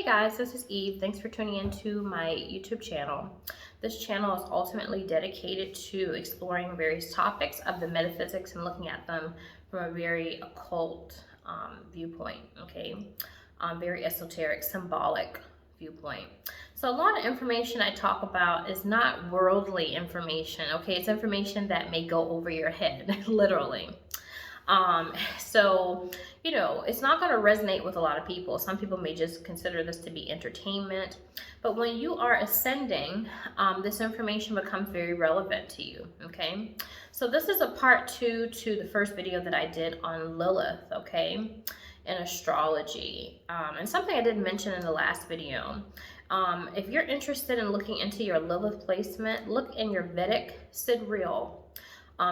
Hey guys, this is Eve. Thanks for tuning into my YouTube channel. This channel is ultimately dedicated to exploring various topics of the metaphysics and looking at them from a very occult viewpoint, okay? Very esoteric, symbolic viewpoint. So a lot of information I talk about is not worldly information, okay? It's information that may go over your head, literally. So, it's not going to resonate with a lot of people. Some people may just consider this to be entertainment, but when you are ascending, this information becomes very relevant to you, okay? So this is a part 2 to the first video that I did on Lilith, okay, in astrology, and something I didn't mention in the last video. If you're interested in looking into your Lilith placement, look in your Vedic sidreal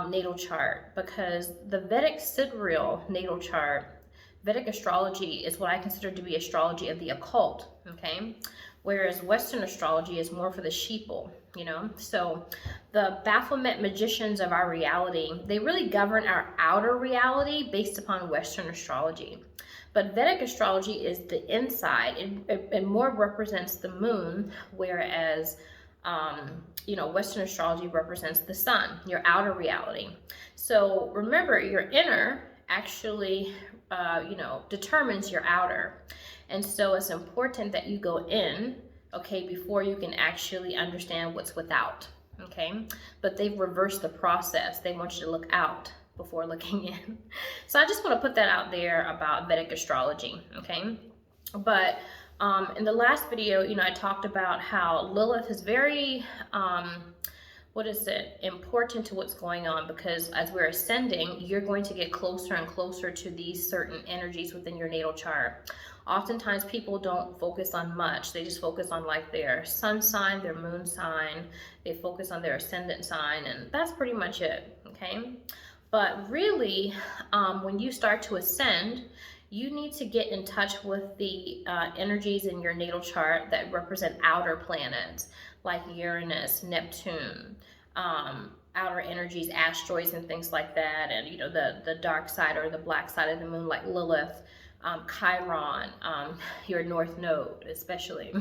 natal chart, because the Vedic sidreal natal chart, Vedic astrology, is what I consider to be astrology of the occult, okay? Whereas Western astrology is more for the sheeple, So the Baphomet magicians of our reality, they really govern our outer reality based upon Western astrology. But Vedic astrology is the inside. It more represents the moon, whereas Western astrology represents the sun, your outer reality. So remember, your inner actually, determines your outer. And so it's important that you go in, okay, before you can actually understand what's without, okay? But they've reversed the process. They want you to look out before looking in. So I just want to put that out there about Vedic astrology, okay? But in the last video, I talked about how Lilith is very, important to what's going on, because as we're ascending, you're going to get closer and closer to these certain energies within your natal chart. Oftentimes people don't focus on much. They just focus on like their sun sign, their moon sign. They focus on their ascendant sign, and that's pretty much it, okay? But really, when you start to ascend, you need to get in touch with the energies in your natal chart that represent outer planets, like Uranus, Neptune, outer energies, asteroids, and things like that. And, the dark side or the black side of the moon, like Lilith, Chiron, your North Node, especially.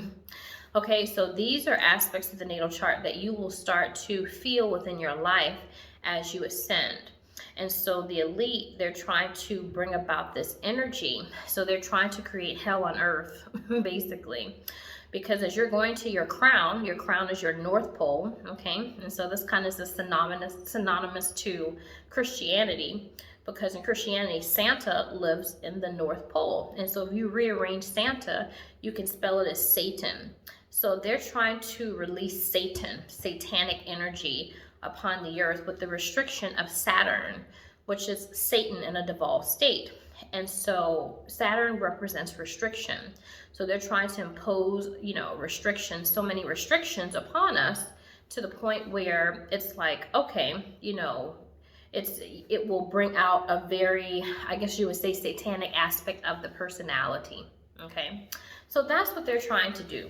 Okay, so these are aspects of the natal chart that you will start to feel within your life as you ascend. And so the elite, they're trying to bring about this energy. So they're trying to create hell on earth, basically. Because as you're going to your crown is your North Pole, okay? And so this kind of is synonymous to Christianity, because in Christianity, Santa lives in the North Pole. And so if you rearrange Santa, you can spell it as Satan. So they're trying to release Satan, satanic energy, upon the earth with the restriction of Saturn, which is Satan in a devolved state. And so Saturn represents restriction. So they're trying to impose, restrictions, so many restrictions upon us, to the point where it's like, okay, it will bring out a very, I guess you would say, satanic aspect of the personality, okay? So that's what they're trying to do.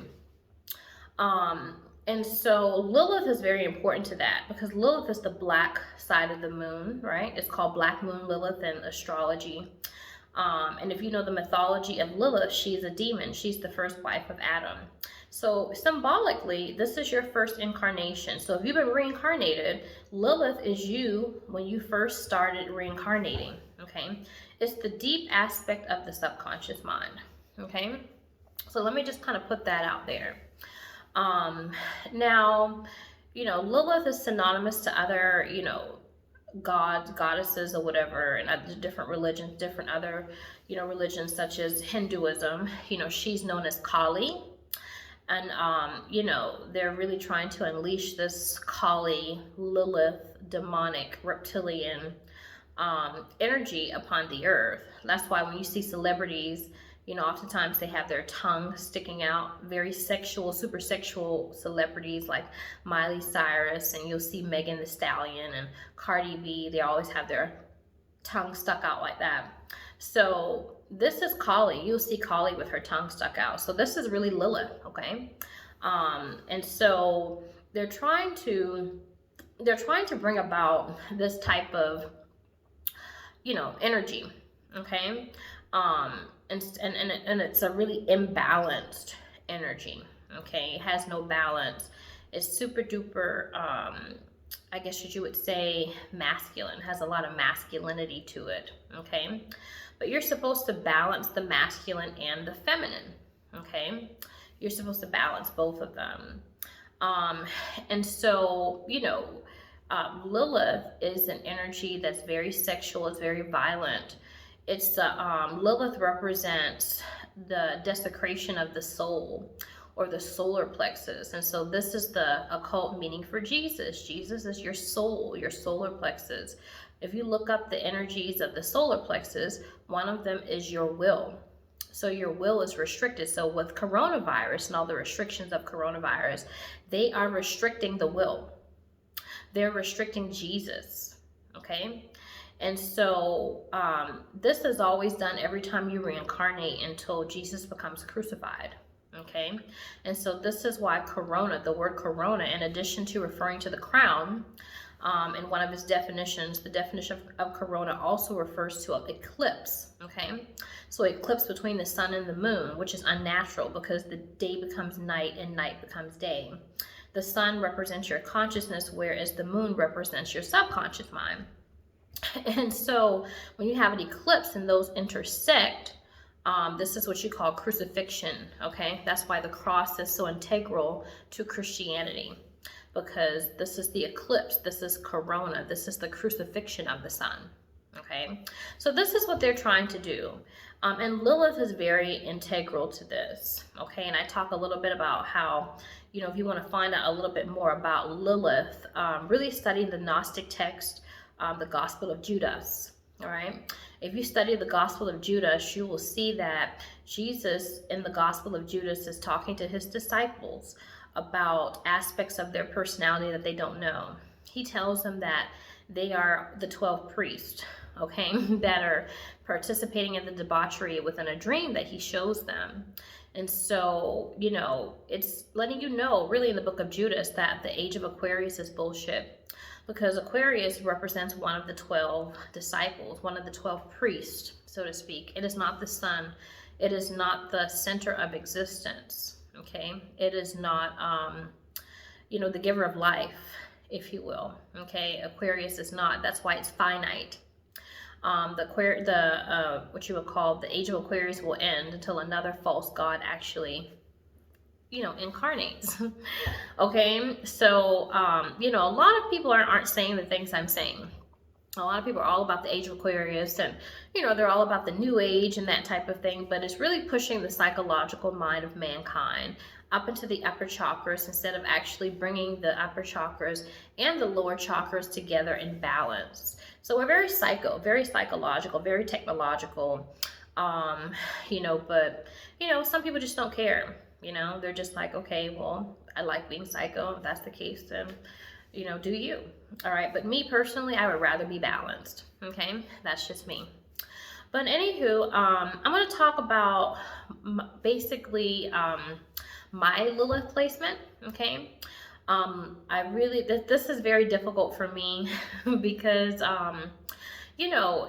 And so Lilith is very important to that, because Lilith is the black side of the moon, right? It's called Black Moon Lilith in astrology. And if you know the mythology of Lilith, she's a demon. She's the first wife of Adam. So symbolically, this is your first incarnation. So if you've been reincarnated, Lilith is you when you first started reincarnating, okay? It's the deep aspect of the subconscious mind, okay? So let me just kind of put that out there. Now, Lilith is synonymous to other, gods, goddesses, or whatever, and other different religions, different other, religions such as Hinduism. She's known as Kali. And, they're really trying to unleash this Kali, Lilith, demonic, reptilian energy upon the earth. That's why when you see celebrities, oftentimes they have their tongue sticking out. Very sexual, super sexual celebrities like Miley Cyrus, and you'll see Megan Thee Stallion and Cardi B. They always have their tongue stuck out like that. So this is Kali. You'll see Kali with her tongue stuck out. So this is really Lilith, okay? And so they're trying to bring about this type of, energy, okay? and it's a really imbalanced energy. Okay, it has no balance. It's super duper, I guess you would say, masculine. It has a lot of masculinity to it. Okay, but you're supposed to balance the masculine and the feminine. Okay, you're supposed to balance both of them. And so, Lilith is an energy that's very sexual, it's very violent. It's Lilith represents the desecration of the soul, or the solar plexus. And so this is the occult meaning for Jesus. Jesus is your soul, your solar plexus. If you look up the energies of the solar plexus, one of them is your will. So your will is restricted. So with coronavirus and all the restrictions of coronavirus, they are restricting the will. They're restricting Jesus, okay? And so this is always done every time you reincarnate until Jesus becomes crucified, okay? And so this is why corona, the word corona, in addition to referring to the crown, in one of its definitions, the definition of corona also refers to an eclipse, okay? So eclipse between the sun and the moon, which is unnatural because the day becomes night and night becomes day. The sun represents your consciousness, whereas the moon represents your subconscious mind. And so when you have an eclipse and those intersect, this is what you call crucifixion, okay? That's why the cross is so integral to Christianity, because this is the eclipse, this is corona, this is the crucifixion of the sun, okay? So this is what they're trying to do. And Lilith is very integral to this, okay? And I talk a little bit about how, if you want to find out a little bit more about Lilith, really study the Gnostic text, the Gospel of Judas, all right? If you study the Gospel of Judas, you will see that Jesus in the Gospel of Judas is talking to his disciples about aspects of their personality that they don't know. He tells them that they are the 12 priests, okay, that are participating in the debauchery within a dream that he shows them. And so, it's letting you know, really in the book of Judas, that the age of Aquarius is bullshit. Because Aquarius represents one of the 12 disciples, one of the 12 priests, so to speak. It is not the sun. It is not the center of existence, okay? It is not, the giver of life, if you will, okay? Aquarius is not. That's why it's finite. What you would call the age of Aquarius will end until another false god actually incarnates. Okay, so a lot of people aren't saying the things I'm saying. A lot of people are all about the age of Aquarius, and they're all about the new age and that type of thing, but it's really pushing the psychological mind of mankind up into the upper chakras instead of actually bringing the upper chakras and the lower chakras together in balance. So we're very psychological, very technological, but some people just don't care. They're just like, okay, well, I like being psycho. If that's the case, then, do you. All right. But me personally, I would rather be balanced. Okay. That's just me. But anywho, I'm going to talk about basically my Lilith placement. Okay. This is very difficult for me because,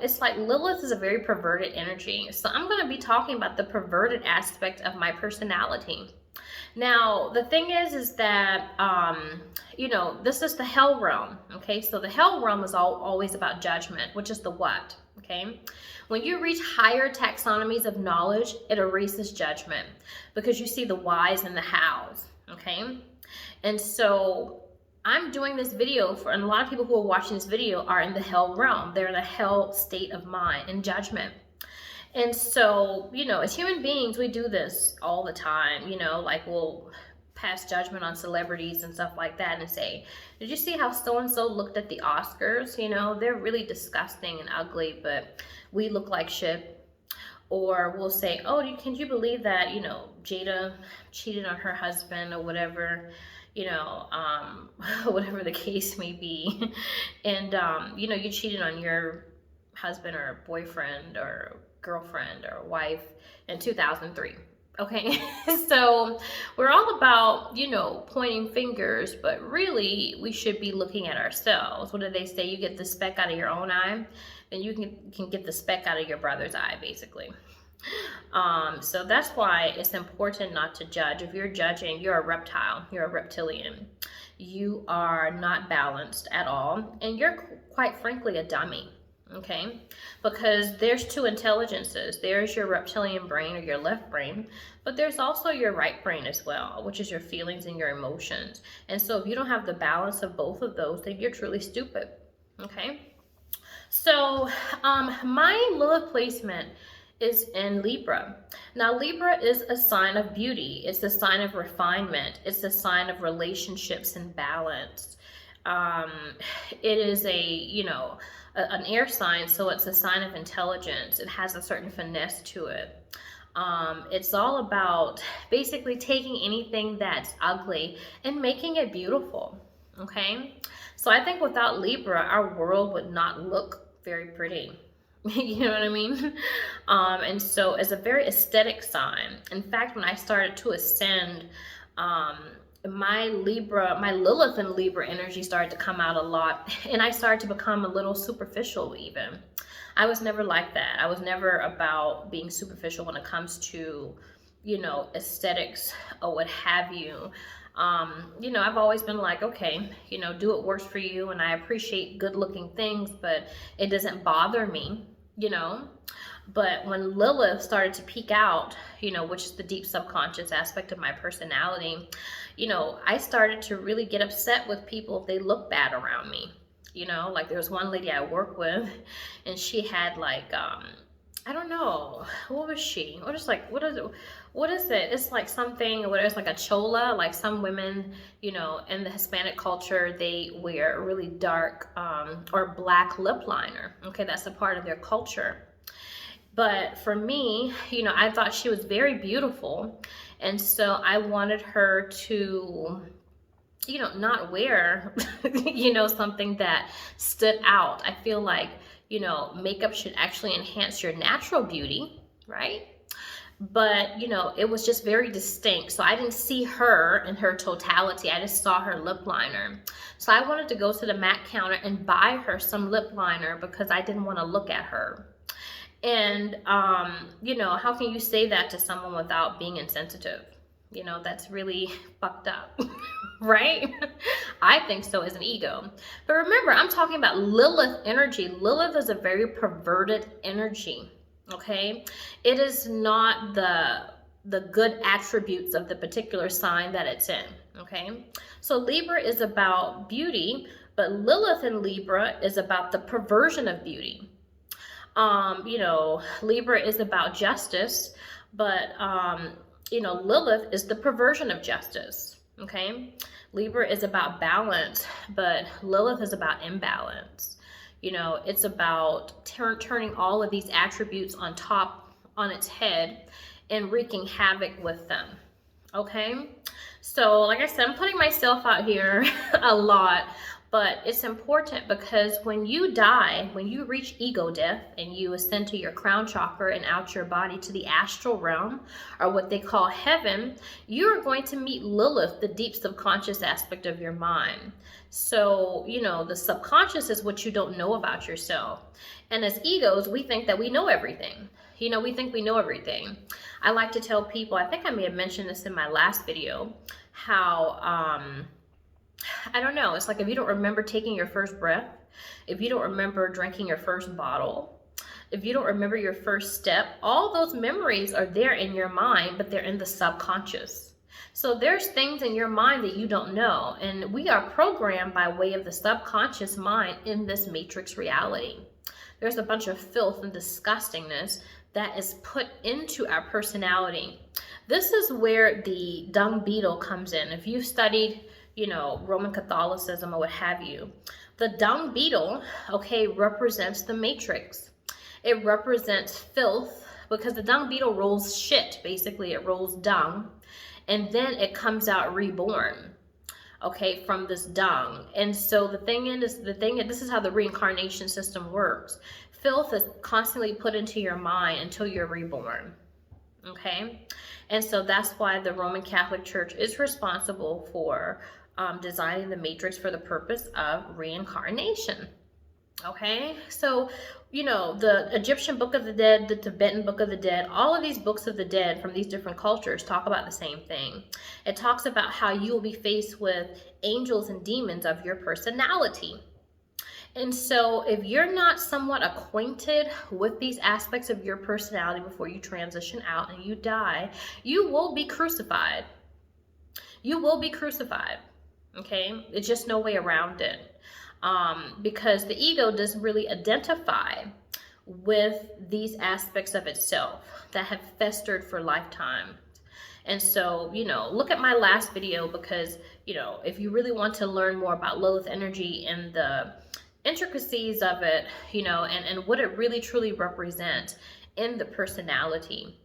it's like Lilith is a very perverted energy. So I'm going to be talking about the perverted aspect of my personality. Now, the thing is that, this is the hell realm. Okay, so the hell realm is always about judgment, which is the what. Okay, when you reach higher taxonomies of knowledge, it erases judgment because you see the whys and the hows. Okay, and so I'm doing this video and a lot of people who are watching this video are in the hell realm. They're in a hell state of mind and judgment. And so, as human beings, we do this all the time, like we'll pass judgment on celebrities and stuff like that and say, did you see how so-and-so looked at the Oscars? They're really disgusting and ugly, but we look like shit. Or we'll say, oh, can you believe that, Jada cheated on her husband or whatever, whatever the case may be. And, you cheated on your husband or boyfriend or girlfriend or wife in 2003. Okay, so we're all about, pointing fingers, but really we should be looking at ourselves. What do they say? You get the speck out of your own eye, and you can get the speck out of your brother's eye, basically. So that's why it's important not to judge. If you're judging, you're a reptile, you're a reptilian. You are not balanced at all, and you're quite frankly a dummy. Okay, because there's two intelligences. There's your reptilian brain or your left brain, but there's also your right brain as well, which is your feelings and your emotions. And so if you don't have the balance of both of those, then you're truly stupid. Okay, so my Lilith placement is in Libra. Now, Libra is a sign of beauty. It's a sign of refinement. It's a sign of relationships and balance. Um, it is an air sign, so it's a sign of intelligence. It has a certain finesse to it. It's all about basically taking anything that's ugly and making it beautiful. Okay, so I think without Libra, our world would not look very pretty. You know what I mean? And so it's a very aesthetic sign. In fact, when I started to ascend, my Lilith and Libra energy started to come out a lot, and I started to become a little superficial even. I was never like that. I was never about being superficial when it comes to, aesthetics or what have you. I've always been like, okay, do what works for you, and I appreciate good looking things, but it doesn't bother me, But when Lilith started to peek out, which is the deep subconscious aspect of my personality, I started to really get upset with people if they look bad around me. Like there was one lady I work with, and she had like, I don't know, what was she? What is it? It's like something, it's like a chola, like some women, in the Hispanic culture, they wear a really dark or black lip liner. Okay, that's a part of their culture. But for me, I thought she was very beautiful. And so I wanted her to, not wear, something that stood out. I feel like, makeup should actually enhance your natural beauty, right? But, it was just very distinct. So I didn't see her in her totality. I just saw her lip liner. So I wanted to go to the MAC counter and buy her some lip liner because I didn't want to look at her. And, how can you say that to someone without being insensitive? That's really fucked up, right? I think so, as an ego. But remember, I'm talking about Lilith energy. Lilith is a very perverted energy, okay? It is not the good attributes of the particular sign that it's in, okay? So Libra is about beauty, but Lilith in Libra is about the perversion of beauty. Libra is about justice, but, Lilith is the perversion of justice, okay? Libra is about balance, but Lilith is about imbalance. It's about turning all of these attributes on its head and wreaking havoc with them, okay? So, like I said, I'm putting myself out here a lot, but it's important because when you die, when you reach ego death and you ascend to your crown chakra and out your body to the astral realm, or what they call heaven, you're going to meet Lilith, the deep subconscious aspect of your mind. So, the subconscious is what you don't know about yourself. And as egos, we think that we know everything. We think we know everything. I like to tell people, I think I may have mentioned this in my last video, how, I don't know, it's like if you don't remember taking your first breath, if you don't remember drinking your first bottle, if you don't remember your first step, all those memories are there in your mind, but they're in the subconscious. So there's things in your mind that you don't know, and we are programmed by way of the subconscious mind in this matrix reality. There's a bunch of filth and disgustingness that is put into our personality. This is where the dung beetle comes in. If you've studied Roman Catholicism or what have you, the dung beetle, okay, represents the matrix. It represents filth because the dung beetle rolls shit. Basically, it rolls dung, and then it comes out reborn, okay, from this dung. And so this is how the reincarnation system works. Filth is constantly put into your mind until you're reborn, okay? And so that's why the Roman Catholic Church is responsible for designing the matrix for the purpose of reincarnation. Okay, so the Egyptian Book of the Dead, the Tibetan Book of the Dead, all of these books of the dead from these different cultures talk about the same thing. It talks about how you will be faced with angels and demons of your personality. And so if you're not somewhat acquainted with these aspects of your personality before you transition out and you die, you will be crucified. You will be crucified. Okay, it's just no way around it. Because the ego doesn't really identify with these aspects of itself that have festered for lifetime. And so, look at my last video, because, if you really want to learn more about Lilith energy and the intricacies of it, and what it really truly represents in the personality.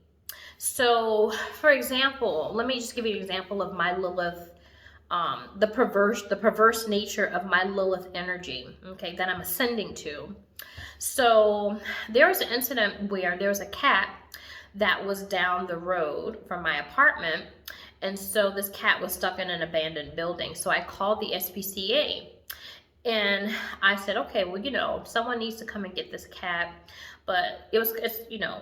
So, for example, let me just give you an example of my Lilith, the perverse nature of my Lilith energy, okay, that I'm ascending to. So there was an incident where there was a cat that was down the road from my apartment, and so this cat was stuck in an abandoned building. So I called the SPCA and I said, okay, well, someone needs to come and get this cat. But it's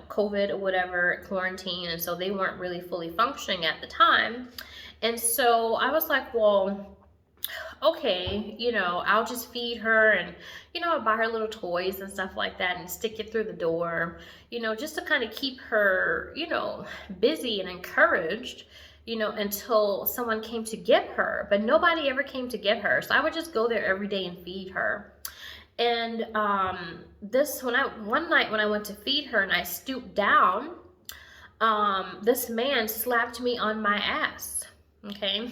COVID or whatever, quarantine, and so they weren't really fully functioning at the time. And so I was like, well, okay, I'll just feed her, and I'll buy her little toys and stuff like that and stick it through the door, just to kind of keep her, busy and encouraged, until someone came to get her. But nobody ever came to get her. So I would just go there every day and feed her. And one night when I went to feed her and I stooped down, this man slapped me on my ass. Okay,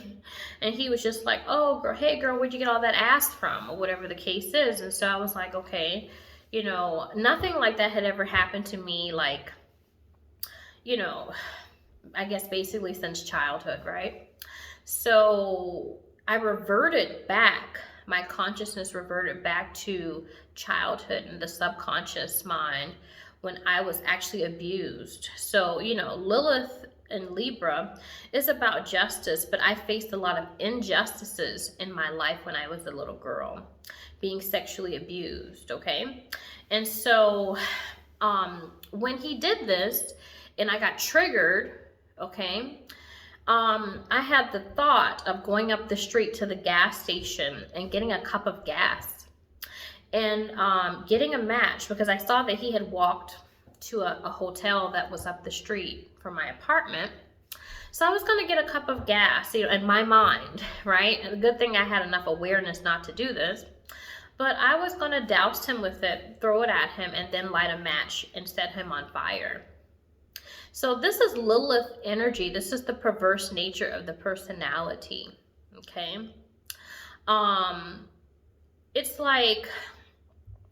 and he was just like, oh girl, hey girl, where'd you get all that ass from, or whatever the case is. And so I was like, okay, nothing like that had ever happened to me, like, I guess basically since childhood, right? So I reverted back, my consciousness reverted back to childhood and the subconscious mind when I was actually abused. So, Lilith in Libra is about justice, but I faced a lot of injustices in my life when I was a little girl, being sexually abused, okay? And so when he did this and I got triggered, okay, I had the thought of going up the street to the gas station and getting a cup of gas and getting a match, because I saw that he had walked to a hotel that was up the street from my apartment. So I was going to get a cup of gas, in my mind, right? And the good thing I had enough awareness not to do this. But I was going to douse him with it, throw it at him, and then light a match and set him on fire. So this is Lilith energy. This is the perverse nature of the personality, okay? It's like,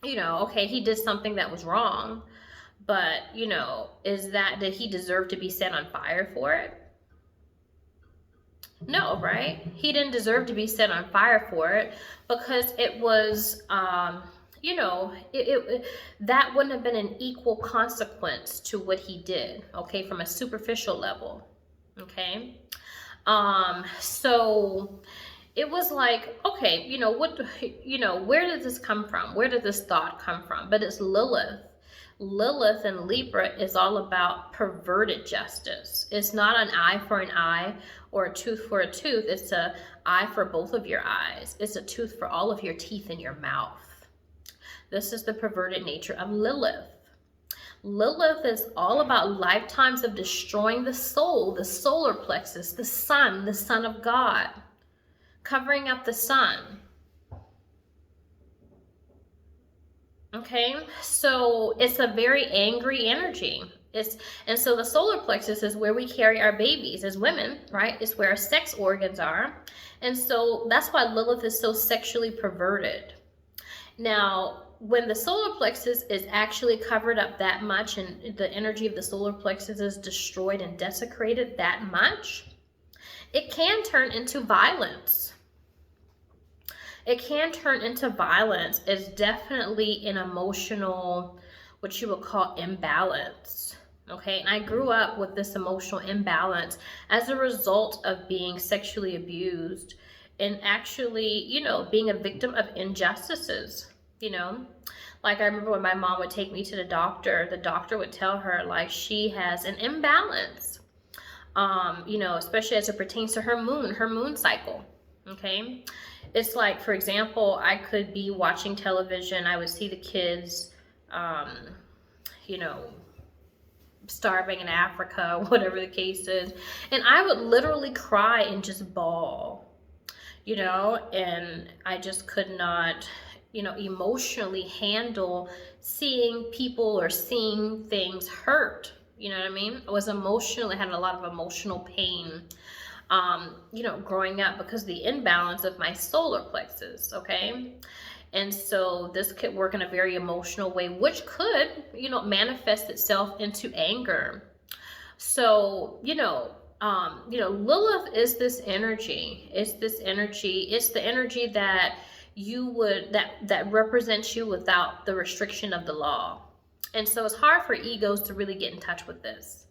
okay, he did something that was wrong, but, did he deserve to be set on fire for it? No, right? He didn't deserve to be set on fire for it, because it was, that wouldn't have been an equal consequence to what he did, okay, from a superficial level, okay? So it was like, okay, where did this come from? Where did this thought come from? But it's Lilith. Lilith in Libra is all about perverted justice. It's not an eye for an eye or a tooth for a tooth. It's an eye for both of your eyes. It's a tooth for all of your teeth in your mouth. This is the perverted nature of Lilith. Lilith is all about lifetimes of destroying the soul, the solar plexus, the sun of God, covering up the sun. Okay, so it's a very angry energy. And so the solar plexus is where we carry our babies as women, right? It's where our sex organs are. And so that's why Lilith is so sexually perverted. Now, when the solar plexus is actually covered up that much and the energy of the solar plexus is destroyed and desecrated that much, it can turn into violence. It can turn into violence. It's definitely an emotional, what you would call imbalance. Okay, and I grew up with this emotional imbalance as a result of being sexually abused and actually, being a victim of injustices. you know? Like I remember when my mom would take me to the doctor would tell her like she has an imbalance, you know, especially as it pertains to her moon cycle, okay? It's like, for example, I could be watching television, I would see the kids, um, you know, starving in Africa, whatever the case is, and I would literally cry and just bawl, you know, and I just could not, you know, emotionally handle seeing people or seeing things hurt. You know what I mean? I was emotionally, had a lot of emotional pain, you know, growing up because of the imbalance of my solar plexus, okay? And so this could work in a very emotional way, which could, you know, manifest itself into anger. So, Lilith is this energy. It's this energy. It's the energy that that represents you without the restriction of the law. And so it's hard for egos to really get in touch with this.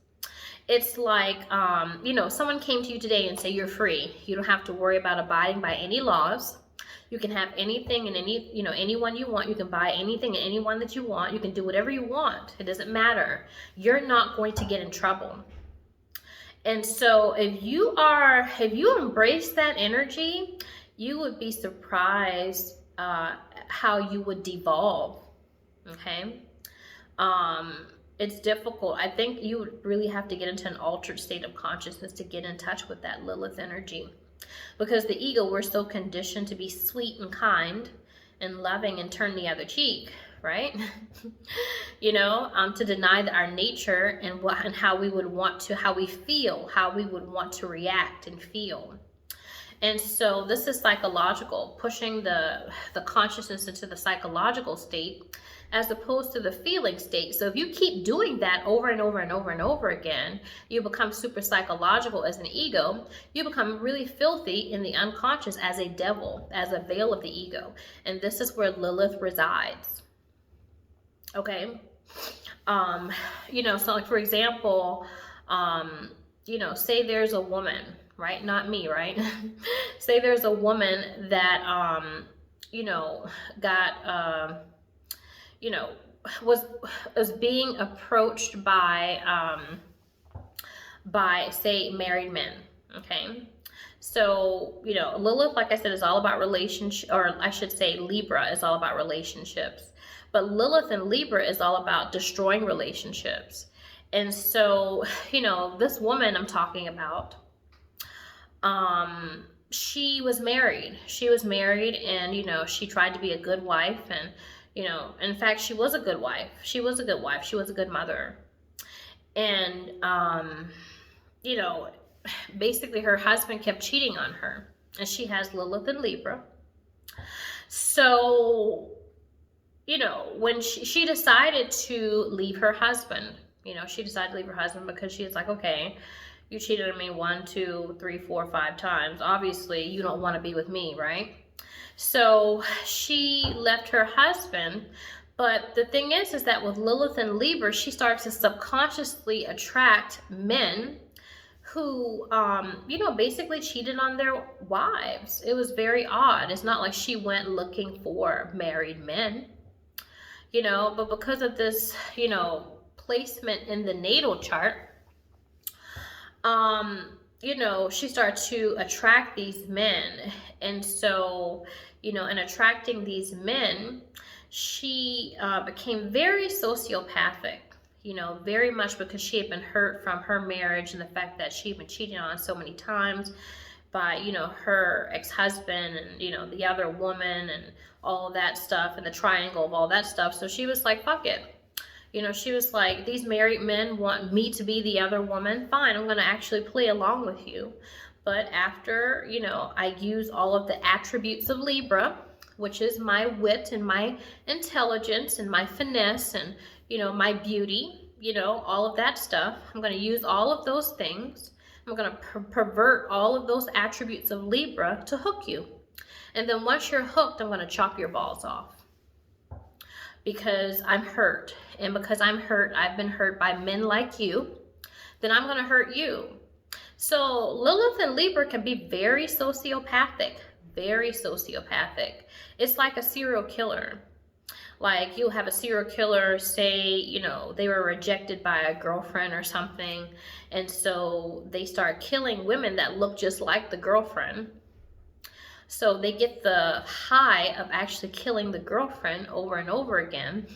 It's like, someone came to you today and say you're free. You don't have to worry about abiding by any laws. You can have anything and anyone you want. You can buy anything and anyone that you want. You can do whatever you want. It doesn't matter. You're not going to get in trouble. And so if you embrace that energy, you would be surprised how you would devolve. Okay. It's difficult. I think you would really have to get into an altered state of consciousness to get in touch with that Lilith energy. Because the ego, we're so conditioned to be sweet and kind and loving and turn the other cheek, right? To deny our nature and how we would want to, how we feel, how we would want to react and feel. And so this is psychological, pushing the consciousness into the psychological state as opposed to the feeling state. So if you keep doing that over and over and over and over again, you become super psychological as an ego. You become really filthy in the unconscious as a devil, as a veil of the ego. And this is where Lilith resides. Okay? So like for example, say there's a woman, right? Not me, right? Say there's a woman that, was being approached by say married men. Okay. So, Lilith, like I said, is all about relationship, or I should say Libra is all about relationships, but Lilith and Libra is all about destroying relationships. And so, this woman I'm talking about, she was married and, she tried to be a good wife and, in fact, she was a good wife. She was a good wife. She was a good mother. And, basically her husband kept cheating on her. And she has Lilith and Libra. So, when she decided to leave her husband, because she was like, okay, you cheated on me 1, 2, 3, 4, 5 times. Obviously, you don't want to be with me, right? So she left her husband, but the thing is that with Lilith and Libra, she starts to subconsciously attract men who, basically cheated on their wives. It was very odd. It's not like she went looking for married men, but because of this, placement in the natal chart, she started to attract these men. And so, in attracting these men, she became very sociopathic, very much because she had been hurt from her marriage and the fact that she'd been cheated on so many times by, her ex-husband and, the other woman and all of that stuff and the triangle of all that stuff. So she was like, fuck it. She was like, these married men want me to be the other woman. Fine, I'm going to actually play along with you. But after, I use all of the attributes of Libra, which is my wit and my intelligence and my finesse and, my beauty, all of that stuff. I'm going to use all of those things. I'm going to pervert all of those attributes of Libra to hook you. And then once you're hooked, I'm going to chop your balls off. Because I'm hurt. And because I'm hurt, I've been hurt by men like you, then I'm going to hurt you. So Lilith and Libra can be very sociopathic. Very sociopathic. It's like a serial killer. Like, you have a serial killer, say, you know, they were rejected by a girlfriend or something, and so they start killing women that look just like the girlfriend. So they get the high of actually killing the girlfriend over and over again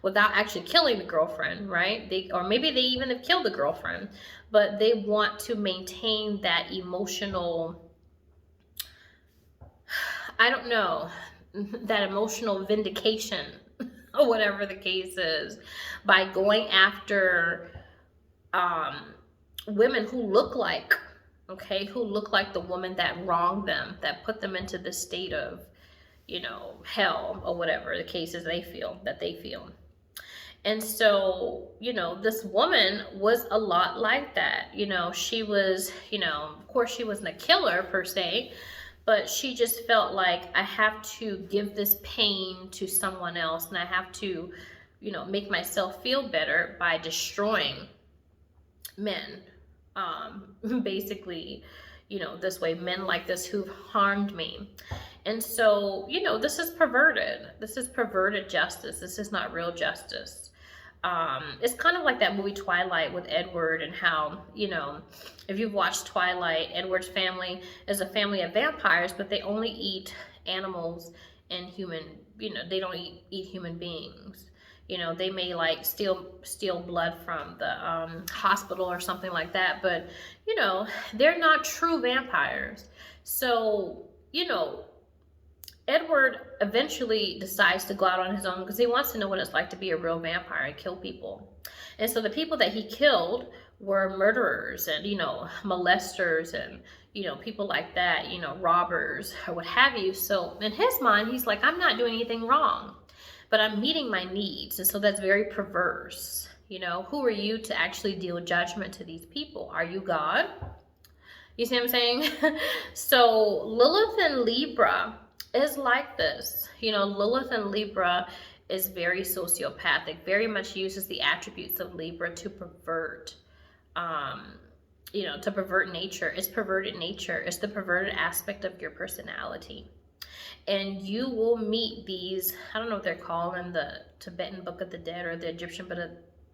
without actually killing the girlfriend, right? Or maybe they even have killed the girlfriend, but they want to maintain that emotional, I don't know, that emotional vindication or whatever the case is, by going after women who look like, okay, who look like the woman that wronged them, that put them into the state of, you know, hell or whatever the case is they feel. And so, you know, this woman was a lot like that. You know, she was, you know, of course she wasn't a killer per se, but she just felt like, I have to give this pain to someone else, and I have to, you know, make myself feel better by destroying men. Basically, you know, this way, men like this who've harmed me. And so, you know, this is perverted. This is perverted justice. This is not real justice. It's kind of like that movie Twilight with Edward, and how, you know, if you've watched Twilight, Edward's family is a family of vampires, but they only eat animals and human, you know, they don't eat human beings. You know, they may like steal blood from the hospital or something like that, but, you know, they're not true vampires. So, you know, Edward eventually decides to go out on his own because he wants to know what it's like to be a real vampire and kill people. And so the people that he killed were murderers and, you know, molesters and, you know, people like that, you know, robbers or what have you. So in his mind, he's like, I'm not doing anything wrong, but I'm meeting my needs. And so that's very perverse. You know, who are you to actually deal judgment to these people? Are you God? You see what I'm saying? So Lilith and Libra is like this. You know, Lilith and Libra is very sociopathic, very much uses the attributes of Libra to pervert, you know, to pervert nature. It's perverted nature. It's the perverted aspect of your personality. And you will meet these, I don't know what they're called in the Tibetan Book of the Dead or the Egyptian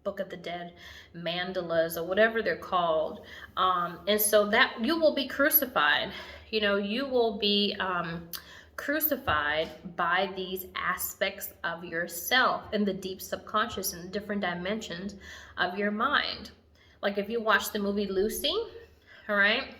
Book of the Dead, mandalas or whatever they're called. And so that you will be crucified. You know, you will be crucified by these aspects of yourself in the deep subconscious and different dimensions of your mind. Like if you watch the movie Lucy, all right?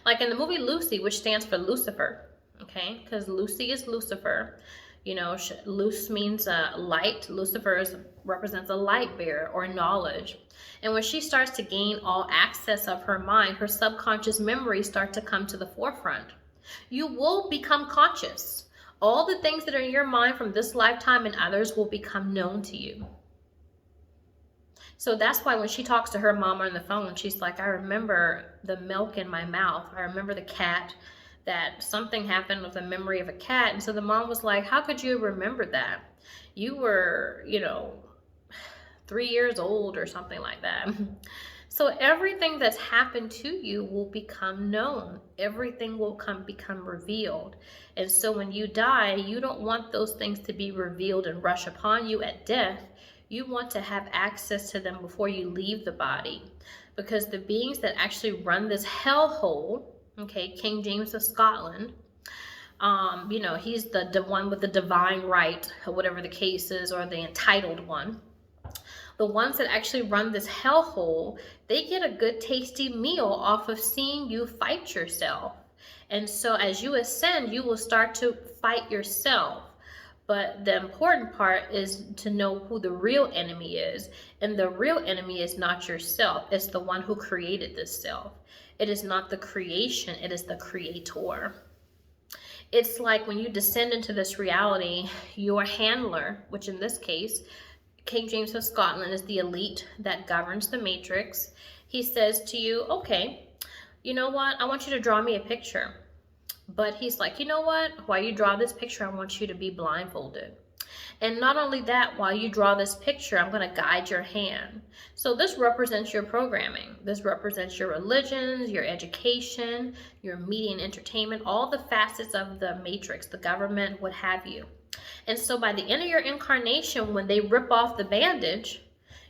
Like in the movie Lucy, which stands for Lucifer, okay? Because Lucy is Lucifer. You know, Luce means light. Lucifer represents a light bearer or knowledge. And when she starts to gain all access of her mind, her subconscious memories start to come to the forefront. You will become conscious. All the things that are in your mind from this lifetime and others will become known to you. So that's why when she talks to her mom on the phone, she's like, I remember the milk in my mouth. I remember the cat, that something happened with the memory of a cat. And so the mom was like, how could you remember that? You were, you know, 3 years old or something like that. So everything that's happened to you will become known. Everything will become revealed. And so when you die, you don't want those things to be revealed and rush upon you at death. You want to have access to them before you leave the body. Because the beings that actually run this hellhole, okay, King James of Scotland, you know, he's the one with the divine right, or whatever the case is, or the entitled one. The ones that actually run this hellhole, they get a good tasty meal off of seeing you fight yourself. And so as you ascend, you will start to fight yourself. But the important part is to know who the real enemy is. And the real enemy is not yourself. It's the one who created this self. It is not the creation. It is the creator. It's like when you descend into this reality, your handler, which in this case, King James of Scotland, is the elite that governs the matrix. He says to you, okay, you know what? I want you to draw me a picture. But he's like, you know what? While you draw this picture, I want you to be blindfolded. And not only that, while you draw this picture, I'm going to guide your hand. So this represents your programming. This represents your religions, your education, your media and entertainment, all the facets of the matrix, the government, what have you. And so by the end of your incarnation, when they rip off the bandage,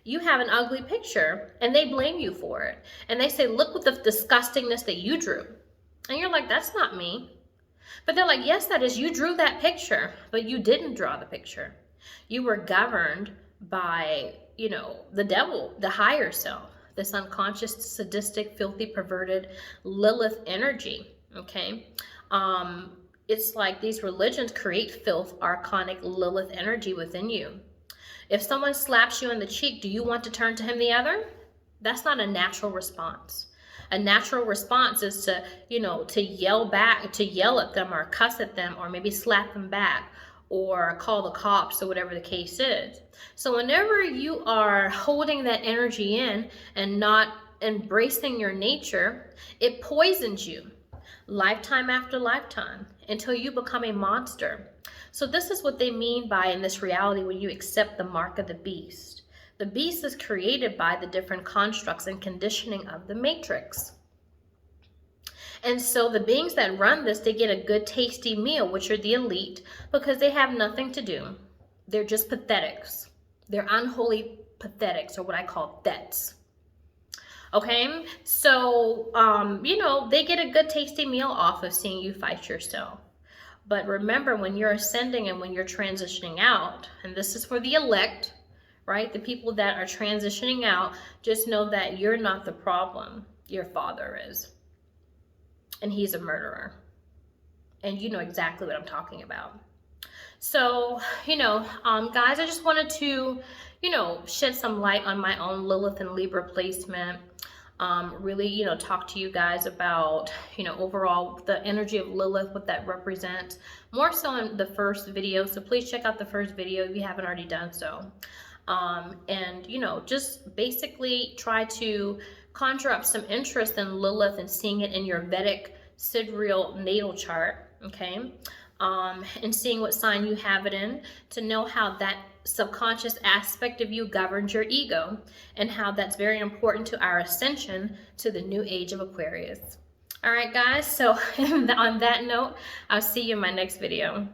you have an ugly picture and they blame you for it. And they say, look what the disgustingness that you drew. And you're like, that's not me. But they're like, yes, that is. You drew that picture, but you didn't draw the picture. You were governed by, you know, the devil, the higher self, this unconscious, sadistic, filthy, perverted Lilith energy. Okay. It's like these religions create filth, archonic Lilith energy within you. If someone slaps you in the cheek, do you want to turn to him the other? That's not a natural response. A natural response is to, you know, to yell back, to yell at them or cuss at them or maybe slap them back or call the cops or whatever the case is. So whenever you are holding that energy in and not embracing your nature, it poisons you lifetime after lifetime until you become a monster. So this is what they mean by, in this reality, when you accept the mark of the beast. The beast is created by the different constructs and conditioning of the matrix. And so the beings that run this, they get a good tasty meal, which are the elite, because they have nothing to do. They're just pathetics. They're unholy pathetics, or what I call thets. Okay, so, you know, they get a good tasty meal off of seeing you fight yourself. But remember, when you're ascending and when you're transitioning out, and this is for the elect, right? The people that are transitioning out, just know that you're not the problem. Your father is. And he's a murderer. And you know exactly what I'm talking about. So, you know, guys, I just wanted to, you know, shed some light on my own Lilith and Libra placement. Really, you know, talk to you guys about, you know, overall the energy of Lilith, what that represents, more so in the first video. So please check out the first video if you haven't already done so. And, you know, just basically try to conjure up some interest in Lilith and seeing it in your Vedic sidreal natal chart, okay? And seeing what sign you have it in, to know how that subconscious aspect of you governs your ego, and how that's very important to our ascension to the new age of Aquarius. All right, guys, so on that note, I'll see you in my next video.